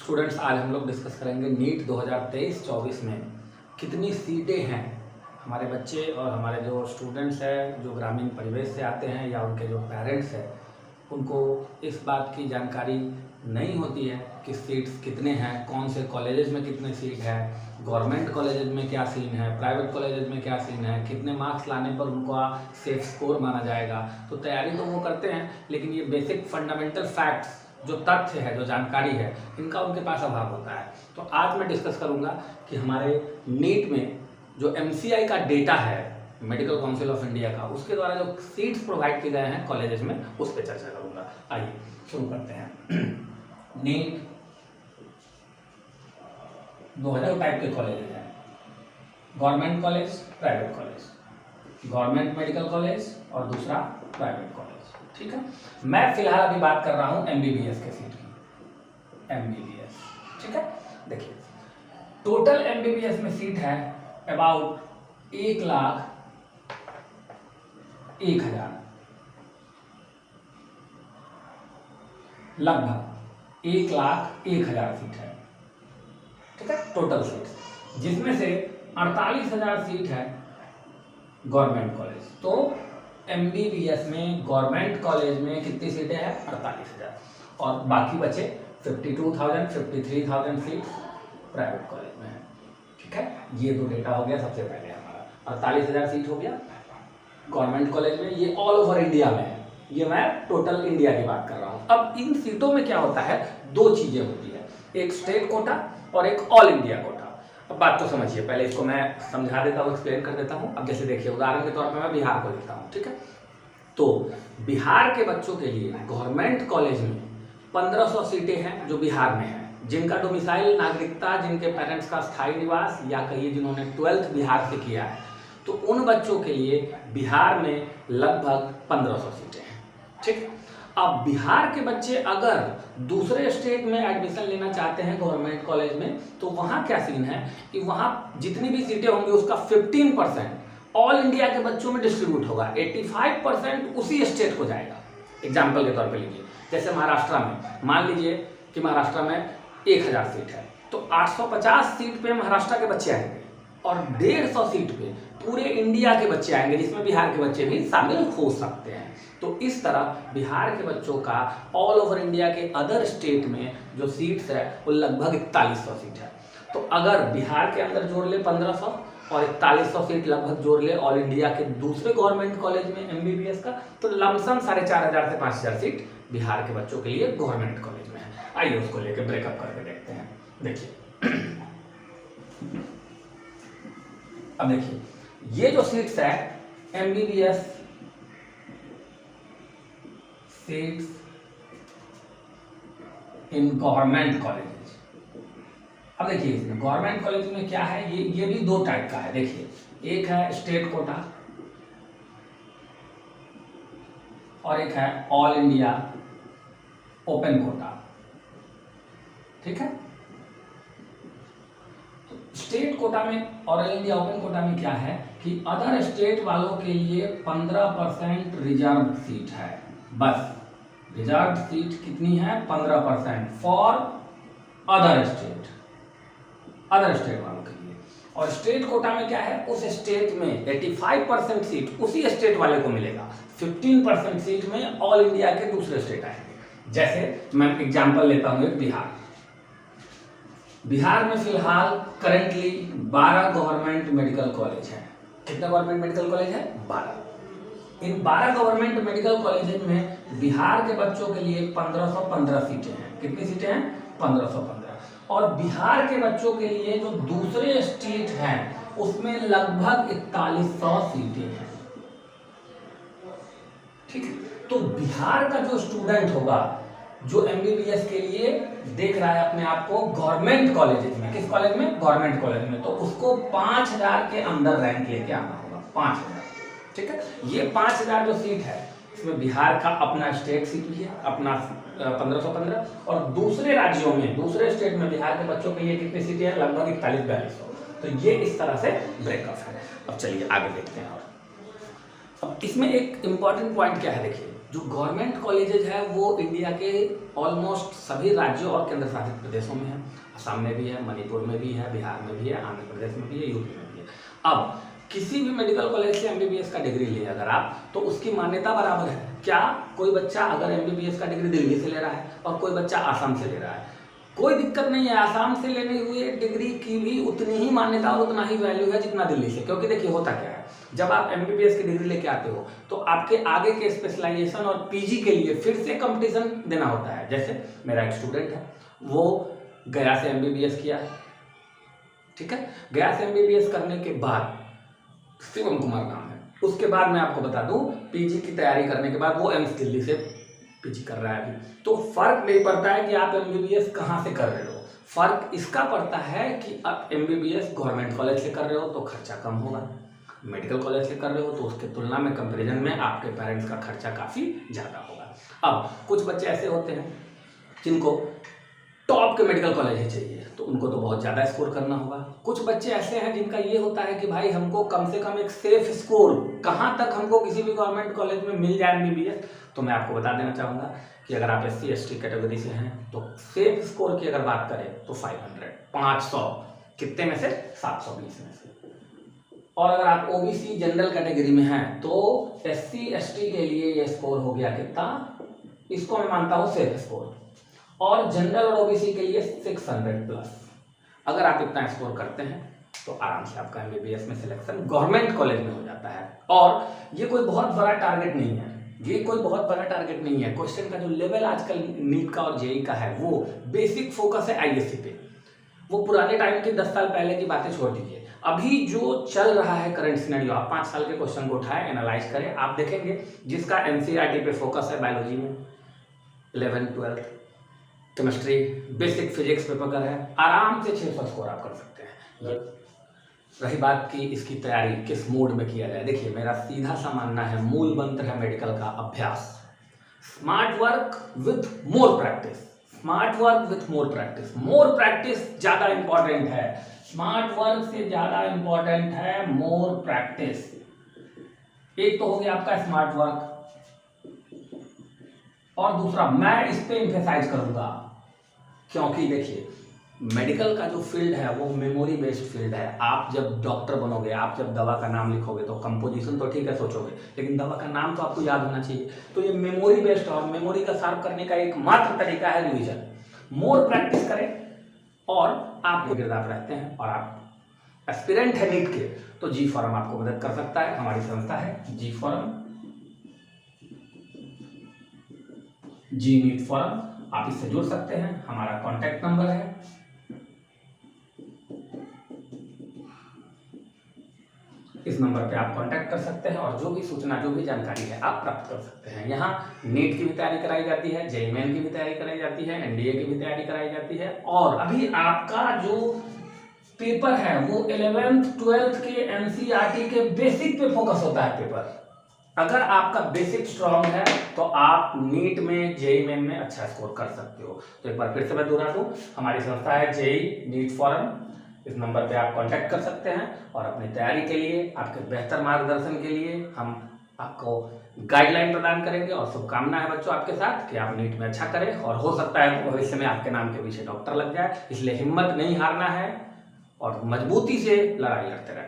Students, आज हम लोग डिस्कस करेंगे नीट 2023-24 में कितनी सीटें हैं। हमारे बच्चे और हमारे जो स्टूडेंट्स हैं जो ग्रामीण परिवेश से आते हैं या उनके जो पेरेंट्स हैं उनको इस बात की जानकारी नहीं होती है कि सीट्स कितने हैं, कौन से कॉलेजेस में कितने सीट है, गवर्नमेंट कॉलेजेस में क्या सीन है, प्राइवेट कॉलेजेस में क्या सीन है, कितने मार्क्स लाने पर उनको सेफ स्कोर माना जाएगा। तो तैयारी तो वो करते हैं, लेकिन ये बेसिक फंडामेंटल फैक्ट्स जो तथ्य है, जो जानकारी है, इनका उनके पास अभाव होता है। तो आज मैं डिस्कस करूंगा कि हमारे नीट में जो MCI का डेटा है, मेडिकल काउंसिल ऑफ इंडिया का, उसके द्वारा जो सीट्स प्रोवाइड किए गए हैं कॉलेजेस में, उस पर चर्चा करूंगा। आइए शुरू करते हैं। नीट 2000 टाइप के कॉलेज हैं, government college, private college, government medical college और दूसरा प्राइवेट कॉलेज। ठीक है, मैं फिलहाल अभी बात कर रहा हूं MBBS के सीट की, MBBS। ठीक है, देखिए टोटल MBBS में सीट है अबाउट 1,01,000, लगभग 1,01,000 सीट है। ठीक है, टोटल सीट, जिसमें से 48,000 सीट है गवर्नमेंट कॉलेज। तो MBBS में गवर्नमेंट कॉलेज में कितनी सीटें हैं? 48,000, और बाकी बचे 52,000 53,000 सीट प्राइवेट कॉलेज में है। ठीक है, ये दो डेटा हो गया। सबसे पहले हमारा 48,000 सीट हो गया गवर्नमेंट कॉलेज में, ये ऑल ओवर इंडिया में है, ये मैं टोटल इंडिया की बात कर रहा हूँ। अब इन सीटों में क्या होता है, दो चीजें होती है, एक स्टेट कोटा और एक ऑल इंडिया कोटा। अब बात तो समझिए, पहले इसको मैं समझा देता हूँ, एक्सप्लेन कर देता हूँ। अब जैसे देखिए, उदाहरण के तौर पे मैं बिहार को लेता हूँ। ठीक है, तो बिहार के बच्चों के लिए गवर्नमेंट कॉलेज में 1500 सीटें हैं जो बिहार में हैं, जिनका डोमिसाइल नागरिकता, जिनके पेरेंट्स का स्थायी निवास, या कहिए जिन्होंने 12th बिहार से किया है, तो उन बच्चों के लिए बिहार में लगभग 1500 सीटें हैं। ठीक, अब बिहार के बच्चे अगर दूसरे स्टेट में एडमिशन लेना चाहते हैं गवर्नमेंट कॉलेज में, तो वहाँ क्या सीन है कि वहाँ जितनी भी सीटें होंगी उसका 15% ऑल इंडिया के बच्चों में डिस्ट्रीब्यूट होगा, 85% उसी स्टेट को जाएगा। एग्जाम्पल के तौर पे लीजिए, जैसे महाराष्ट्र में, मान लीजिए कि महाराष्ट्र में 1000 सीट है, तो 850 सीट पे महाराष्ट्र के बच्चे आएंगे और 150 सीट पे पूरे इंडिया के बच्चे आएंगे, जिसमें बिहार के बच्चे भी शामिल हो सकते हैं। तो इस तरह बिहार के बच्चों का ऑल ओवर इंडिया के अदर स्टेट में जो सीट्स है वो लगभग 4100 सीट है। तो अगर बिहार के अंदर जोड़ ले 1500 और 4100 सीट लगभग जोड़ ले ऑल इंडिया के दूसरे गवर्नमेंट कॉलेज में MBBS का, तो लमसम 4500 से 5000 सीट बिहार के बच्चों के लिए गवर्नमेंट कॉलेज में है। आइए उसको लेकर ब्रेकअप करके देखते हैं। देखिए, अब देखिए ये जो सीट्स है MBBS seats in government college. अब देखिए इसमें गवर्नमेंट कॉलेज में क्या है, ये भी दो टाइप का है। देखिए, एक है स्टेट कोटा और एक है ऑल इंडिया ओपन कोटा। ठीक है, स्टेट कोटा में और ऑल इंडिया ओपन कोटा में क्या है कि अदर स्टेट वालों के लिए 15% रिजर्व सीट है, बस रिजर्व सीट कितनी है? 15% फॉर अदर स्टेट वालों के लिए। और स्टेट कोटा में क्या है, उस स्टेट में 85% सीट उसी स्टेट वाले को मिलेगा, 15% सीट में ऑल इंडिया के दूसरे स्टेट आएंगे। जैसे मैं एग्जांपल लेता हूं, बिहार में फिलहाल करेंटली 12 गवर्नमेंट मेडिकल कॉलेज हैं। कितने गवर्नमेंट मेडिकल कॉलेज है? 12। इन 12 गवर्नमेंट मेडिकल कॉलेज में बिहार के बच्चों के लिए 1515 सीटें हैं। कितनी सीटें हैं? 1515। और बिहार के बच्चों के लिए जो दूसरे स्टेट हैं उसमें लगभग 4100 सीटें हैं। ठीक है, तो बिहार का जो स्टूडेंट होगा जो MBBS के लिए देख रहा है अपने आप को गवर्नमेंट कॉलेज में, किस कॉलेज में? गवर्नमेंट कॉलेज में, तो उसको 5000 के अंदर रैंक लेके आना होगा, 5000। ठीक है, ये 5000 जो सीट है इसमें बिहार का अपना स्टेट सीट भी है, अपना 1515, और दूसरे राज्यों में, दूसरे स्टेट में बिहार के बच्चों के लिए कितनी सीटें हैं? लगभग 41-4200। तो ये इस तरह से ब्रेकअप है। अब चलिए आगे देखते हैं। और अब इसमें एक इम्पॉर्टेंट पॉइंट क्या है, देखिए जो गवर्नमेंट कॉलेजेज है वो इंडिया के ऑलमोस्ट सभी राज्यों और केंद्र शासित प्रदेशों में है। असम में भी है, मणिपुर में भी है, बिहार में भी है, आंध्र प्रदेश में भी है, यूपी में भी है। अब किसी भी मेडिकल कॉलेज से एमबीबीएस का डिग्री ले अगर आप, तो उसकी मान्यता बराबर है। क्या कोई बच्चा अगर एमबीबीएस का डिग्री दिल्ली से ले रहा है और कोई बच्चा आसाम से ले रहा है, कोई दिक्कत नहीं है। आसाम से लेने हुए डिग्री की भी उतनी ही मान्यता और उतना ही वैल्यू है जितना दिल्ली से। क्योंकि देखिए होता क्या है, जब आप एमबीबीएस की डिग्री लेके आते हो तो आपके आगे के स्पेशलाइजेशन और पीजी के लिए फिर से कंपटीशन देना होता है। जैसे मेरा एक स्टूडेंट है, वो गया से एमबीबीएस किया है, ठीक है। गया से एमबीबीएस करने के बाद, शिवम कुमार नाम है, उसके बाद मैं आपको बता दूं पीजी की तैयारी करने के बाद वो एम्स दिल्ली से पीजी कर रहा है अभी। तो फर्क नहीं पड़ता है कि आप एमबीबीएस कहाँ से कर रहे हो, फर्क इसका पड़ता है कि आप एमबीबीएस गवर्नमेंट कॉलेज से कर रहे हो तो खर्चा कम होगा, मेडिकल कॉलेज से कर रहे हो तो उसके तुलना में कंपैरिजन में आपके पेरेंट्स का खर्चा काफ़ी ज़्यादा होगा। अब कुछ बच्चे ऐसे होते हैं जिनको टॉप के मेडिकल कॉलेज ही चाहिए, तो उनको तो बहुत ज़्यादा स्कोर करना होगा। कुछ बच्चे ऐसे हैं जिनका ये होता है कि भाई हमको कम से कम एक सेफ स्कोर, कहाँ तक हमको किसी भी गवर्नमेंट कॉलेज में मिल जाए एमबीबीएस। तो मैं आपको बता देना चाहूँगा कि अगर आप SC ST कैटेगरी से हैं तो सेफ स्कोर की अगर बात करें तो 500 कितने में से 720 में से। और अगर आप OBC जनरल कैटेगरी में हैं तो SC ST के लिए ये स्कोर हो गया कितना, इसको मैं मानता हूँ सेफ स्कोर, और जनरल और OBC के लिए 600 प्लस। अगर आप इतना स्कोर करते हैं तो आराम से आपका एमबीबीएस में सिलेक्शन गवर्नमेंट कॉलेज में हो जाता है। और ये कोई बहुत बड़ा टारगेट नहीं है, ये कोई बहुत बड़ा टारगेट नहीं है। क्वेश्चन का जो लेवल आजकल नीट का और जेई का है वो बेसिक फोकस है आईएससी पे। वो पुराने टाइम के 10 साल पहले की बातें छोड़ दीजिए, अभी जो चल रहा है करंट सिनेरियो, आप 5 साल के क्वेश्चन को उठाएं, एनालाइज करें, आप देखेंगे जिसका एनसीईआरटी पे फोकस है बायोलॉजी में 11th 12th, chemistry, basic physics पे पकड़ है, आराम से 600 स्कोर आप कर सकते हैं। रही बात की इसकी तैयारी किस मोड में किया जाए, देखिए मेरा सीधा सा मानना है, मूल मंत्र है मेडिकल का अभ्यास, smart work with more practice, smart work with more practice. More practice ज्यादा इंपॉर्टेंट है, स्मार्ट वर्क से ज्यादा इंपॉर्टेंट है मोर प्रैक्टिस। एक तो हो गया आपका स्मार्ट वर्क, और दूसरा मैं इस पे एम्फेसाइज करूंगा क्योंकि देखिए मेडिकल का जो फील्ड है वो मेमोरी बेस्ड फील्ड है। आप जब डॉक्टर बनोगे, आप जब दवा का नाम लिखोगे तो कंपोजिशन तो ठीक है सोचोगे, लेकिन दवा का नाम तो आपको याद होना चाहिए। तो ये मेमोरी बेस्ड, और मेमोरी का शार्प करने का एकमात्र तरीका है रिवीजन। मोर प्रैक्टिस करें, और आप गिरदार रहते हैं और आप एस्पिरेंट है नीट के, तो जी फॉरम आपको मदद कर सकता है। हमारी संस्था है जी फॉरम, जी नीट फॉरम, आप इससे जुड़ सकते हैं। हमारा कॉन्टैक्ट नंबर है, इस नंबर पे आप कांटेक्ट कर सकते हैं और जो भी सूचना, जो भी जानकारी है आप प्राप्त कर सकते हैं। यहाँ नीट की भी तैयारी कराई जाती है, जेईई मेन की भी तैयारी कराई जाती है, एनडीए की भी तैयारी कराई जाती है। और अभी आपका जो पेपर है वो 11th 12th के एनसीईआरटी के बेसिक पे फोकस होता है पेपर। अगर आपका बेसिक स्ट्रांग है तो आप नीट में, जेईई मेन में अच्छा स्कोर कर सकते हो। तो एक बार फिर से मैं दोहरा दूं, हमारी संस्था है जेईई नीट फॉरम, इस नंबर पे आप कांटेक्ट कर सकते हैं और अपनी तैयारी के लिए, आपके बेहतर मार्गदर्शन के लिए हम आपको गाइडलाइन प्रदान करेंगे। और शुभकामना है बच्चों आपके साथ कि आप नीट में अच्छा करें, और हो सकता है भविष्य में आपके नाम के पीछे डॉक्टर लग जाए। इसलिए हिम्मत नहीं हारना है और मजबूती से लड़ाई लड़ते रहना।